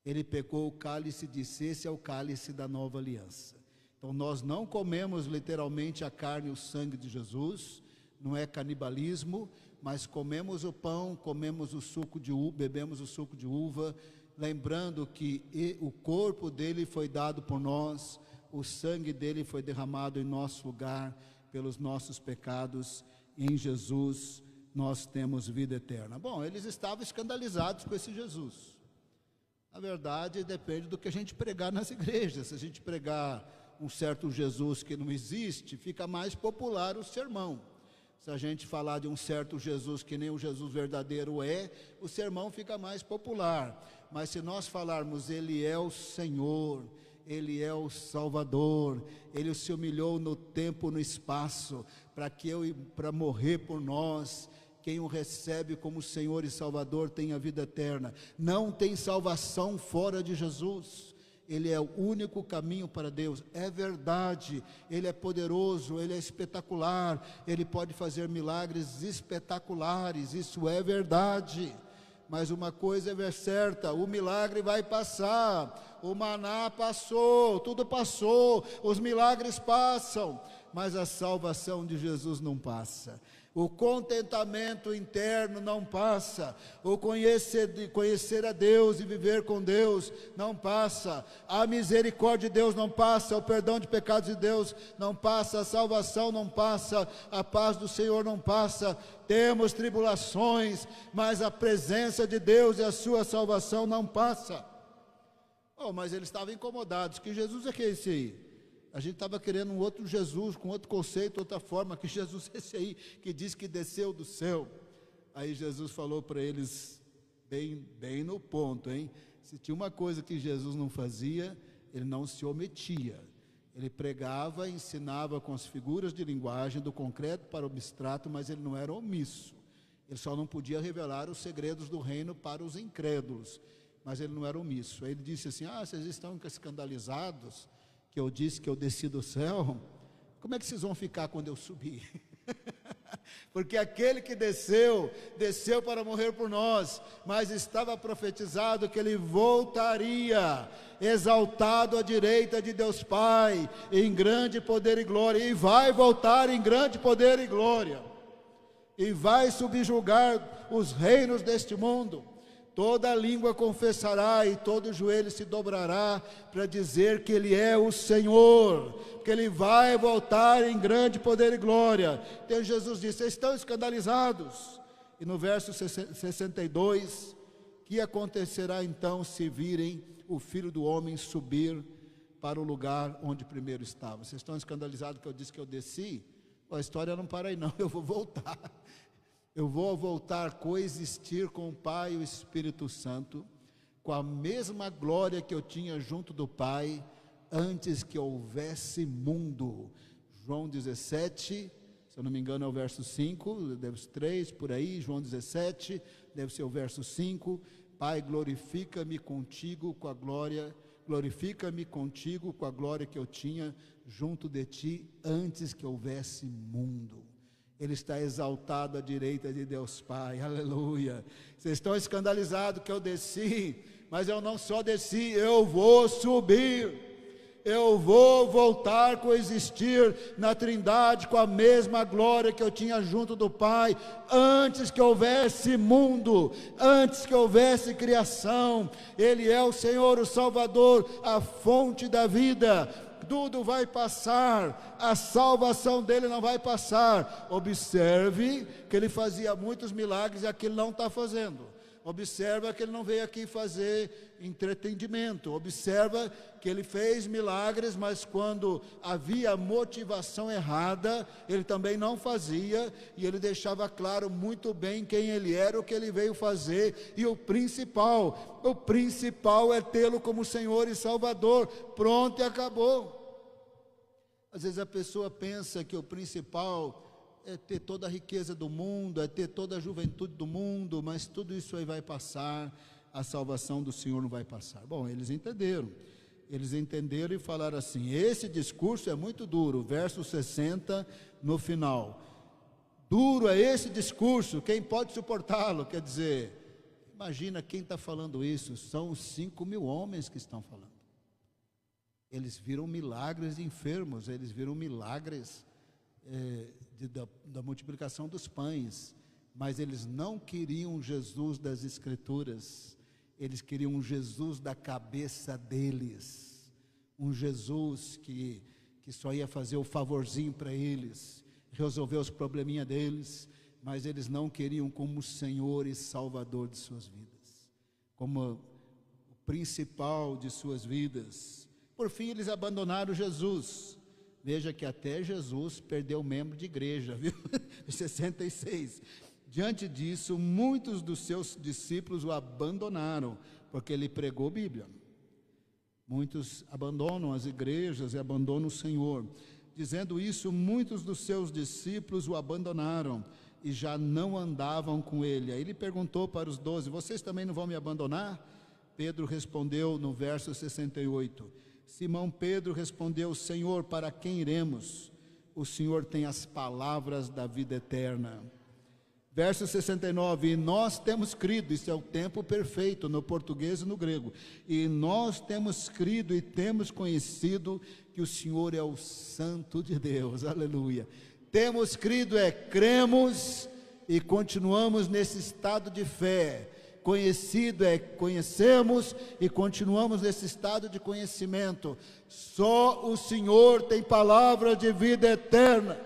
Ele pegou o cálice e disse: esse é o cálice da nova aliança. Então nós não comemos literalmente a carne e o sangue de Jesus, não é canibalismo, mas comemos o pão, comemos o suco de uva, bebemos o suco de uva, lembrando que o corpo dele foi dado por nós, o sangue dele foi derramado em nosso lugar, pelos nossos pecados, e em Jesus nós temos vida eterna. Bom, eles estavam escandalizados com esse Jesus. Na verdade, depende do que a gente pregar nas igrejas. Se a gente pregar um certo Jesus que não existe, fica mais popular o sermão. Se a gente falar de um certo Jesus que nem o Jesus verdadeiro é, o sermão fica mais popular. mas se nós falarmos, Ele é o Senhor, Ele é o Salvador, Ele se humilhou no tempo, no espaço, para morrer por nós. Quem o recebe como Senhor e Salvador tem a vida eterna. Não tem salvação fora de Jesus. Ele é o único caminho para Deus. É verdade, Ele é poderoso, Ele é espetacular, Ele pode fazer milagres espetaculares, isso é verdade. Mas uma coisa é certa, o milagre vai passar, o maná passou, tudo passou, os milagres passam, mas a salvação de Jesus não passa. O contentamento interno não passa, o conhecer a Deus e viver com Deus não passa, a misericórdia de Deus não passa, o perdão de pecados de Deus não passa, a salvação não passa, a paz do Senhor não passa. Temos tribulações, mas a presença de Deus e a sua salvação não passa. Oh, mas eles estavam incomodados. Que Jesus é que é esse aí? A gente estava querendo um outro Jesus, com outro conceito, outra forma. Que Jesus é esse aí, que diz que desceu do céu? Aí Jesus falou para eles, bem no ponto, hein? Se tinha uma coisa que Jesus não fazia, Ele não se omitia. Ele pregava, ensinava com as figuras de linguagem, do concreto para o abstrato, mas Ele não era omisso. Ele só não podia revelar os segredos do reino para os incrédulos, mas Ele não era omisso. Aí Ele disse assim, vocês estão escandalizados que eu disse que eu desci do céu? Como é que vocês vão ficar quando eu subir? Porque aquele que desceu para morrer por nós, mas estava profetizado que Ele voltaria, exaltado à direita de Deus Pai, em grande poder e glória, e vai voltar em grande poder e glória, e vai subjugar os reinos deste mundo. Toda língua confessará e todo joelho se dobrará para dizer que Ele é o Senhor, que Ele vai voltar em grande poder e glória. Então Jesus disse, vocês estão escandalizados. E no verso 62, que acontecerá então se virem o Filho do Homem subir para o lugar onde primeiro estava? Vocês estão escandalizados que eu disse que eu desci? A história não para aí não, eu vou voltar. Eu vou voltar a coexistir com o Pai e o Espírito Santo, com a mesma glória que eu tinha junto do Pai, antes que houvesse mundo. João 17, se eu não me engano é o verso 5, deve ser 3, por aí, João 17, deve ser o verso 5, Pai, glorifica-me contigo com a glória, glorifica-me contigo com a glória que eu tinha junto de ti, antes que houvesse mundo. Ele está exaltado à direita de Deus Pai, aleluia. Vocês estão escandalizados que eu desci, mas eu não só desci, eu vou subir, eu vou voltar a coexistir na Trindade com a mesma glória que eu tinha junto do Pai, antes que houvesse mundo, antes que houvesse criação. Ele é o Senhor, o Salvador, a fonte da vida. Tudo vai passar, a salvação dele não vai passar. Observe que ele fazia muitos milagres e aqui ele não está fazendo. Observa que ele não veio aqui fazer entretenimento. Observa que ele fez milagres, mas quando havia motivação errada, ele também não fazia, e ele deixava claro muito bem quem ele era, o que ele veio fazer, e o principal é tê-lo como Senhor e Salvador. Pronto, e acabou. Às vezes a pessoa pensa que o principal é ter toda a riqueza do mundo, é ter toda a juventude do mundo, mas tudo isso aí vai passar, a salvação do Senhor não vai passar. Bom, eles entenderam e falaram assim, esse discurso é muito duro, verso 60 no final, duro é esse discurso, quem pode suportá-lo? Quer dizer, imagina quem está falando isso, são os 5.000 homens que estão falando. Eles viram milagres de enfermos, eles viram milagres da multiplicação dos pães, mas eles não queriam Jesus das Escrituras, eles queriam um Jesus da cabeça deles, um Jesus que só ia fazer o favorzinho para eles, resolver os probleminhas deles, mas eles não queriam como Senhor e Salvador de suas vidas, como o principal de suas vidas. Por fim, eles abandonaram Jesus. Veja que até Jesus perdeu membro de igreja, viu? 66. Diante disso, muitos dos seus discípulos o abandonaram, porque ele pregou Bíblia. Muitos abandonam as igrejas e abandonam o Senhor. Dizendo isso, muitos dos seus discípulos o abandonaram e já não andavam com ele. Aí ele perguntou para os 12, vocês também não vão me abandonar? Pedro respondeu no verso 68, Simão Pedro respondeu, Senhor, para quem iremos? O Senhor tem as palavras da vida eterna. Verso 69, e nós temos crido, isso é o tempo perfeito no português e no grego, e nós temos crido e temos conhecido que o Senhor é o Santo de Deus, aleluia. Temos crido, cremos e continuamos nesse estado de fé. Conhecido conhecemos e continuamos nesse estado de conhecimento. Só o Senhor tem palavra de vida eterna.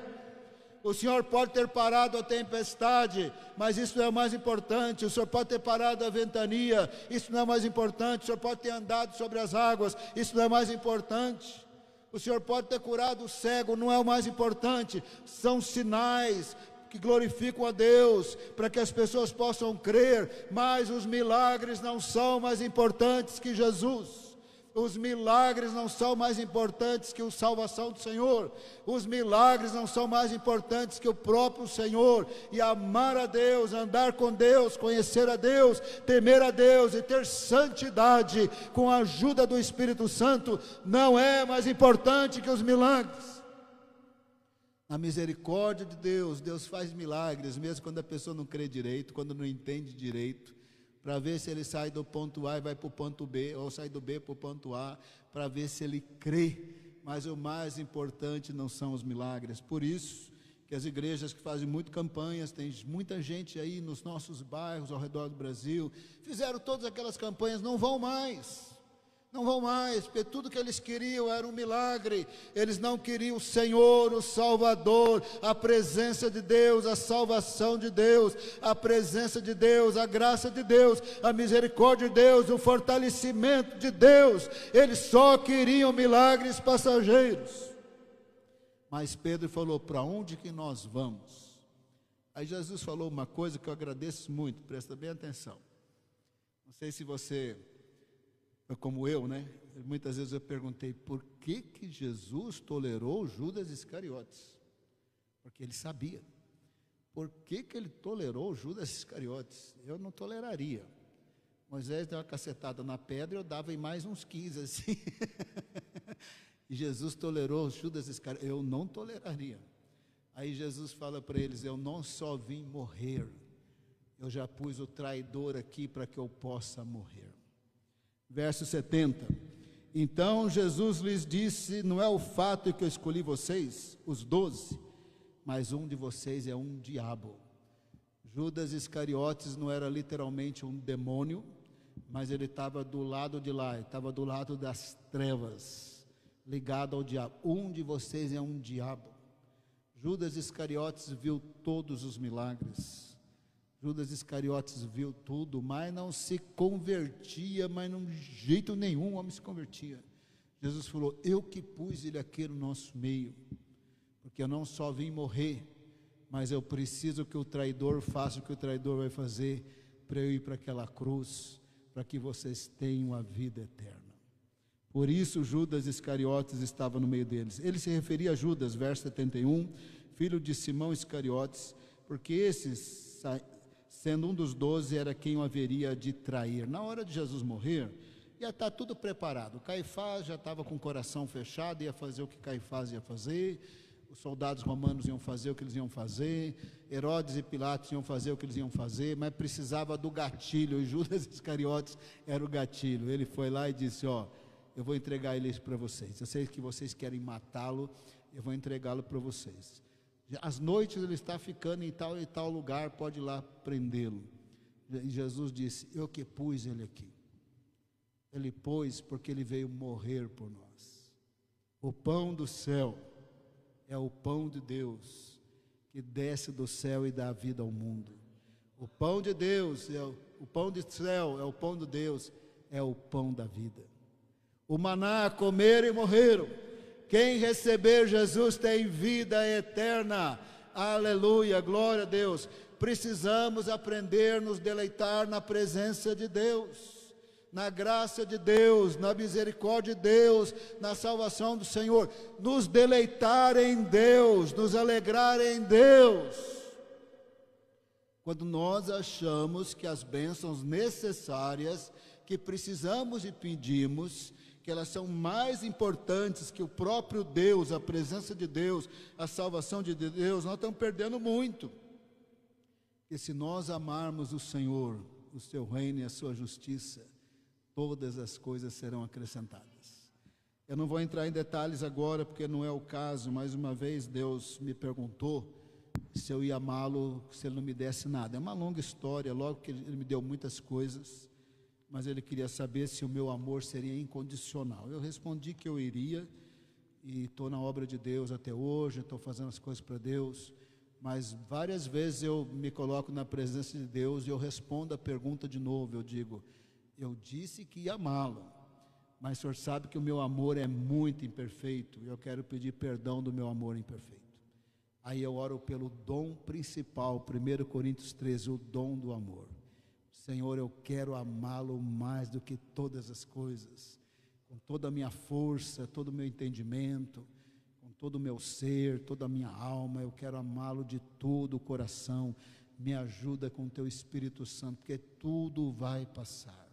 O Senhor pode ter parado a tempestade, mas isso não é o mais importante. O Senhor pode ter parado a ventania, isso não é o mais importante. O Senhor pode ter andado sobre as águas, isso não é o mais importante. O Senhor pode ter curado o cego, não é o mais importante. São sinais que glorificam a Deus, para que as pessoas possam crer, mas os milagres não são mais importantes que Jesus. Os milagres não são mais importantes que a salvação do Senhor. Os milagres não são mais importantes que o próprio Senhor. E amar a Deus, andar com Deus, conhecer a Deus, temer a Deus e ter santidade com a ajuda do Espírito Santo não é mais importante que os milagres. Na misericórdia de Deus, Deus faz milagres, mesmo quando a pessoa não crê direito, quando não entende direito, para ver se ele sai do ponto A e vai para o ponto B, ou sai do B para o ponto A, para ver se ele crê. Mas o mais importante não são os milagres. Por isso que as igrejas que fazem muito campanhas, tem muita gente aí nos nossos bairros ao redor do Brasil, fizeram todas aquelas campanhas, não vão mais, porque tudo que eles queriam era um milagre. Eles não queriam o Senhor, o Salvador, a presença de Deus, a salvação de Deus, a presença de Deus, a graça de Deus, a misericórdia de Deus, o fortalecimento de Deus. Eles só queriam milagres passageiros. Mas Pedro falou, para onde que nós vamos? Aí Jesus falou uma coisa que eu agradeço muito, presta bem atenção. Não sei se você... como eu, muitas vezes eu perguntei, por que Jesus tolerou Judas Iscariotes? Porque ele sabia. Por que ele tolerou Judas Iscariotes? Eu não toleraria. Moisés deu uma cacetada na pedra, eu dava em mais uns 15 assim. E Jesus tolerou Judas Iscariotes, eu não toleraria. Aí Jesus fala para eles, eu não só vim morrer, eu já pus o traidor aqui para que eu possa morrer. Verso 70, então Jesus lhes disse, não é o fato que eu escolhi vocês, os 12, mas um de vocês é um diabo. Judas Iscariotes não era literalmente um demônio, mas ele estava do lado de lá, estava do lado das trevas, ligado ao diabo. Um de vocês é um diabo. Judas Iscariotes viu todos os milagres. Judas Iscariotes viu tudo, mas não se convertia, mas de jeito nenhum o homem se convertia. Jesus falou, eu que pus ele aqui no nosso meio, porque eu não só vim morrer, mas eu preciso que o traidor faça o que o traidor vai fazer, para eu ir para aquela cruz, para que vocês tenham a vida eterna. Por isso Judas Iscariotes estava no meio deles. Ele se referia a Judas, verso 71, filho de Simão Iscariotes, porque esses... sendo um dos 12, era quem o haveria de trair. Na hora de Jesus morrer, ia estar tudo preparado. Caifás já estava com o coração fechado, ia fazer o que Caifás ia fazer, os soldados romanos iam fazer o que eles iam fazer, Herodes e Pilatos iam fazer o que eles iam fazer, mas precisava do gatilho, e Judas Iscariotes era o gatilho. Ele foi lá e disse, eu vou entregar ele para vocês, eu sei que vocês querem matá-lo, eu vou entregá-lo para vocês. Às noites ele está ficando em tal e tal lugar, pode ir lá prendê-lo. E Jesus disse, eu que pus ele aqui. Ele pôs porque ele veio morrer por nós. O pão do céu é o pão de Deus, que desce do céu e dá vida ao mundo. O pão de Deus, o pão do céu é o pão de Deus, é o pão da vida. O maná comeram e morreram. Quem receber Jesus tem vida eterna. Aleluia, glória a Deus. Precisamos aprender a nos deleitar na presença de Deus. na graça de Deus, na misericórdia de Deus, na salvação do Senhor, nos deleitar em Deus, nos alegrar em Deus. Quando nós achamos que as bênçãos necessárias, que precisamos e pedimos, que elas são mais importantes que o próprio Deus, a presença de Deus, a salvação de Deus, nós estamos perdendo muito. E se nós amarmos o Senhor, o seu reino e a sua justiça, todas as coisas serão acrescentadas. Eu não vou entrar em detalhes agora, porque não é o caso. Mais uma vez Deus me perguntou se eu ia amá-lo, se ele não me desse nada. É uma longa história, logo que ele me deu muitas coisas, mas ele queria saber se o meu amor seria incondicional. Eu respondi que eu iria, e estou na obra de Deus até hoje, estou fazendo as coisas para Deus, mas várias vezes eu me coloco na presença de Deus e eu respondo a pergunta de novo. Eu digo: eu disse que ia amá-lo, mas o Senhor sabe que o meu amor é muito imperfeito, e eu quero pedir perdão do meu amor imperfeito. Aí eu oro pelo dom principal, 1 Coríntios 13, o dom do amor. Senhor, eu quero amá-lo mais do que todas as coisas, com toda a minha força, todo o meu entendimento, com todo o meu ser, toda a minha alma. Eu quero amá-lo de todo o coração. Me ajuda com o teu Espírito Santo, porque tudo vai passar.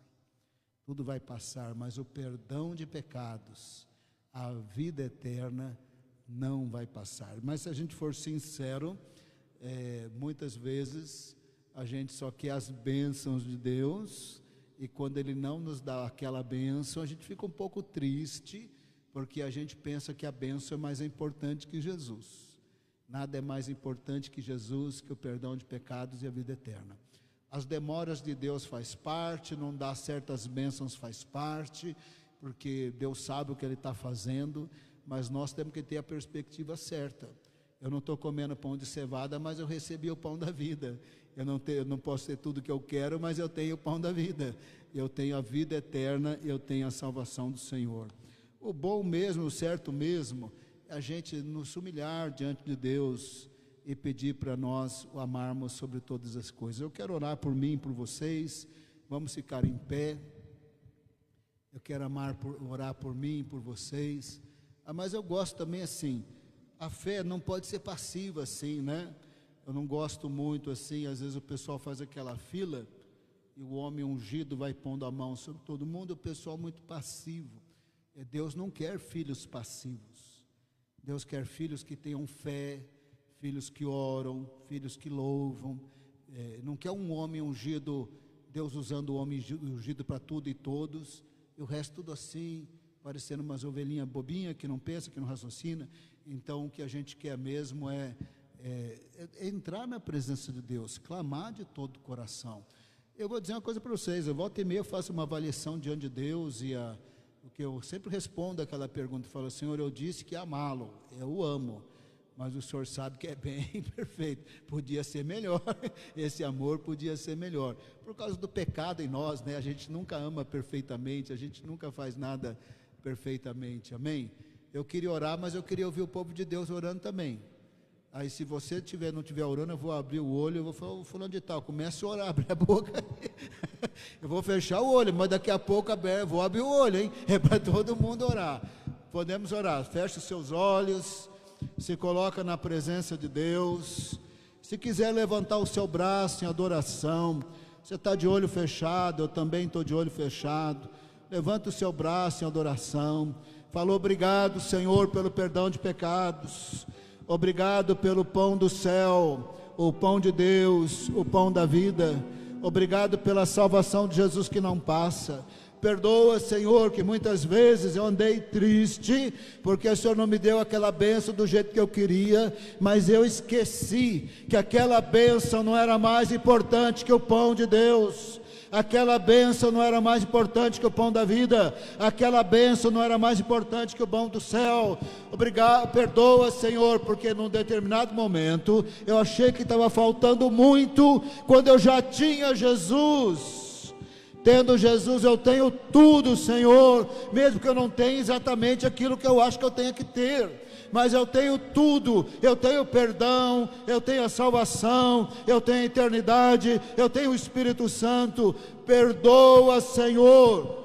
Tudo vai passar, mas o perdão de pecados, a vida eterna, não vai passar. Mas se a gente for sincero, muitas vezes a gente só quer as bênçãos de Deus, e quando Ele não nos dá aquela bênção, a gente fica um pouco triste, porque a gente pensa que a bênção é mais importante que Jesus. Nada é mais importante que Jesus, que o perdão de pecados e a vida eterna. As demoras de Deus faz parte, não dar certas bênçãos faz parte, porque Deus sabe o que Ele está fazendo, mas nós temos que ter a perspectiva certa. Eu não estou comendo pão de cevada, mas eu recebi o pão da vida. Eu não posso ter tudo que eu quero, mas eu tenho o pão da vida. Eu tenho a vida eterna, eu tenho a salvação do Senhor. O bom mesmo, o certo mesmo, é a gente nos humilhar diante de Deus e pedir para nós o amarmos sobre todas as coisas. Eu quero orar por mim e por vocês. Vamos ficar em pé. Eu quero orar por mim e por vocês. Mas eu gosto também assim, a fé não pode ser passiva assim, né? Eu não gosto muito assim, às vezes o pessoal faz aquela fila e o homem ungido vai pondo a mão sobre todo mundo, o pessoal muito passivo. Deus não quer filhos passivos. Deus quer filhos que tenham fé, filhos que oram, filhos que louvam. Não quer um homem ungido, Deus usando o homem ungido para tudo e todos, e o resto tudo assim, parecendo umas ovelhinhas bobinhas que não pensa, que não raciocina. Então o que a gente quer mesmo é entrar na presença de Deus, clamar de todo o coração. Eu vou dizer uma coisa para vocês, eu volta e meia faço uma avaliação diante de Deus, e o que eu sempre respondo aquela pergunta, falo: Senhor, eu disse que amá-lo, eu o amo, mas o Senhor sabe que é bem perfeito, podia ser melhor, esse amor podia ser melhor, por causa do pecado em nós, né? A gente nunca ama perfeitamente, a gente nunca faz nada perfeitamente, amém? Eu queria orar, mas eu queria ouvir o povo de Deus orando também. Aí se você não estiver orando, eu vou abrir o olho, eu vou falar: fulano de tal, comece a orar, abre a boca. Eu vou fechar o olho, mas daqui a pouco eu vou abrir o olho, hein? É para todo mundo orar. Podemos orar, feche os seus olhos, se coloca na presença de Deus. Se quiser levantar o seu braço em adoração, você está de olho fechado, eu também estou de olho fechado. Levanta o seu braço em adoração. Fala: obrigado, Senhor, pelo perdão de pecados. Obrigado pelo pão do céu, o pão de Deus, o pão da vida. Obrigado pela salvação de Jesus que não passa. Perdoa, Senhor, que muitas vezes eu andei triste, porque o Senhor não me deu aquela bênção do jeito que eu queria, mas eu esqueci que aquela bênção não era mais importante que o pão de Deus. Aquela bênção não era mais importante que o pão da vida. Aquela bênção não era mais importante que o pão do céu. Obrigado, perdoa, Senhor, porque num determinado momento eu achei que estava faltando muito, quando eu já tinha Jesus. Tendo Jesus, eu tenho tudo, Senhor, mesmo que eu não tenha exatamente aquilo que eu acho que eu tenho que ter. mas eu tenho tudo, eu tenho perdão, eu tenho a salvação, eu tenho a eternidade, eu tenho o Espírito Santo. Perdoa, Senhor,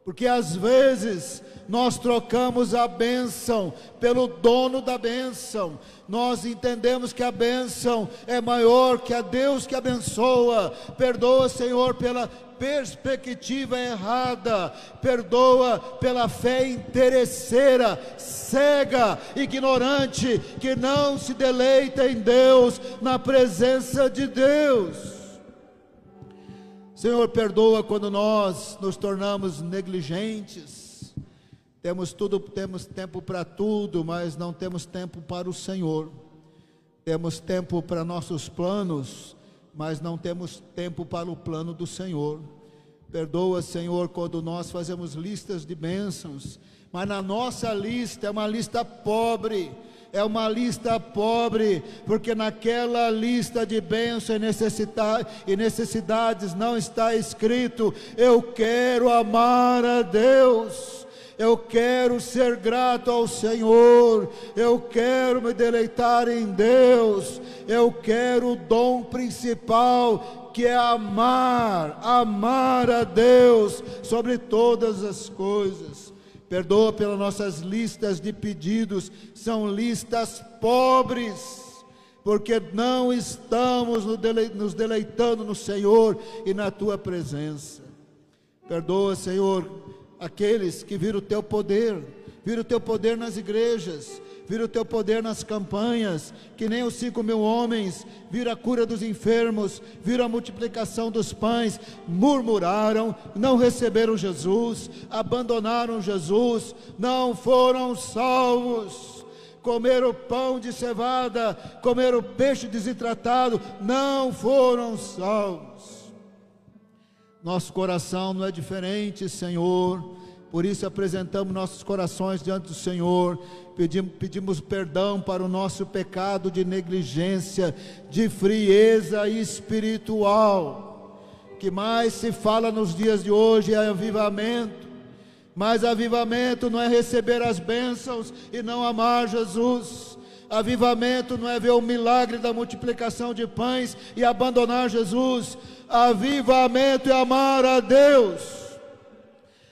porque às vezes nós trocamos a bênção pelo dono da bênção. Nós entendemos que a bênção é maior que a Deus que abençoa. Perdoa, Senhor, pela perspectiva errada. Perdoa pela fé interesseira, cega, ignorante, que não se deleita em Deus, na presença de Deus. Senhor, perdoa quando nós nos tornamos negligentes. Temos tempo para tudo, mas não temos tempo para o Senhor. Temos tempo para nossos planos, mas não temos tempo para o plano do Senhor. Perdoa, Senhor, quando nós fazemos listas de bênçãos, mas na nossa lista é uma lista pobre. É uma lista pobre, porque naquela lista de bênçãos e necessidades não está escrito: eu quero amar a Deus, eu quero ser grato ao Senhor, eu quero me deleitar em Deus, eu quero o dom principal, que é amar a Deus sobre todas as coisas. Perdoa pelas nossas listas de pedidos, são listas pobres, porque não estamos nos deleitando no Senhor e na Tua presença. Perdoa, Senhor, aqueles que viram o Teu poder nas igrejas, viram o Teu poder nas campanhas, que nem os 5.000 homens, viram a cura dos enfermos, viram a multiplicação dos pães, murmuraram, não receberam Jesus, abandonaram Jesus, não foram salvos, comeram pão de cevada, comeram peixe desidratado, não foram salvos. Nosso coração não é diferente, Senhor, por isso apresentamos nossos corações diante do Senhor, pedimos perdão para o nosso pecado de negligência, de frieza espiritual. O que mais se fala nos dias de hoje é avivamento, mas avivamento não é receber as bênçãos e não amar Jesus. Avivamento não é ver o milagre da multiplicação de pães e abandonar Jesus. Avivamento é amar a Deus.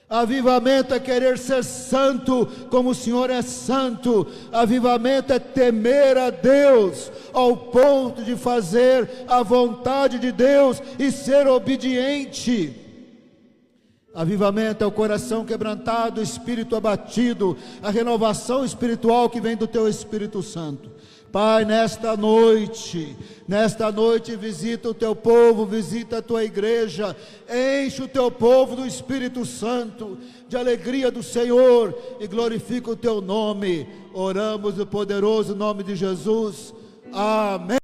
Avivamento é querer ser santo como o Senhor é santo. Avivamento é temer a Deus ao ponto de fazer a vontade de Deus e ser obediente. Avivamento é o coração quebrantado, o espírito abatido, a renovação espiritual que vem do Teu Espírito Santo. Pai, nesta noite visita o Teu povo, visita a Tua igreja, enche o Teu povo do Espírito Santo, de alegria do Senhor, e glorifica o Teu nome. Oramos no poderoso nome de Jesus. Amém.